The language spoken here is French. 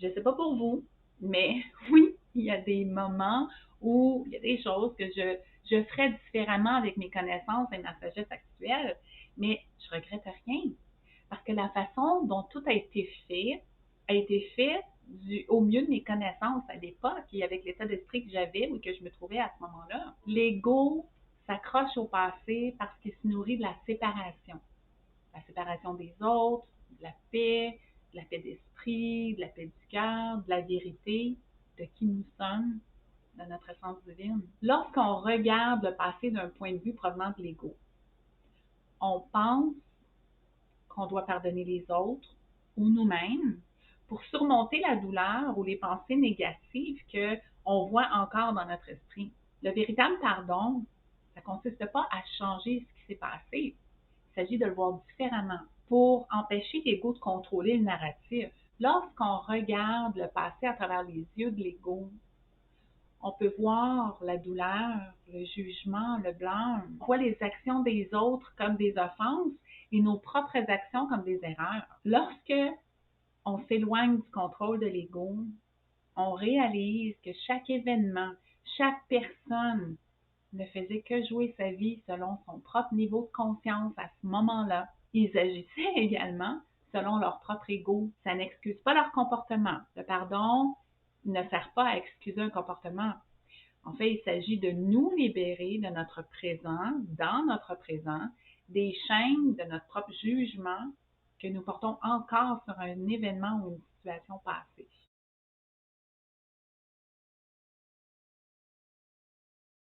Je ne sais pas pour vous, mais oui, il y a des moments où il y a des choses que je ferais différemment avec mes connaissances et ma sagesse actuelle, mais je regrette rien. Parce que la façon dont tout a été fait au mieux de mes connaissances à l'époque et avec l'état d'esprit que j'avais ou que je me trouvais à ce moment-là. L'ego s'accroche au passé parce qu'il se nourrit de la séparation. La séparation des autres, de la paix d'esprit, de la paix du cœur, de la vérité, de qui nous sommes, de notre essence divine. Lorsqu'on regarde le passé d'un point de vue provenant de l'ego, on pense qu'on doit pardonner les autres ou nous-mêmes pour surmonter la douleur ou les pensées négatives qu'on voit encore dans notre esprit. Le véritable pardon, ça ne consiste pas à changer ce qui s'est passé. Il s'agit de le voir différemment pour empêcher l'ego de contrôler le narratif. Lorsqu'on regarde le passé à travers les yeux de l'ego, on peut voir la douleur, le jugement, le blâme. On voit les actions des autres comme des offenses et nos propres actions comme des erreurs. Lorsque on s'éloigne du contrôle de l'ego, on réalise que chaque événement, chaque personne ne faisait que jouer sa vie selon son propre niveau de conscience à ce moment-là. Ils agissaient également selon leur propre ego. Ça n'excuse pas leur comportement. Le pardon ne sert pas à excuser un comportement. En fait, il s'agit de nous libérer de notre présent, dans notre présent, des chaînes de notre propre jugement que nous portons encore sur un événement ou une situation passée.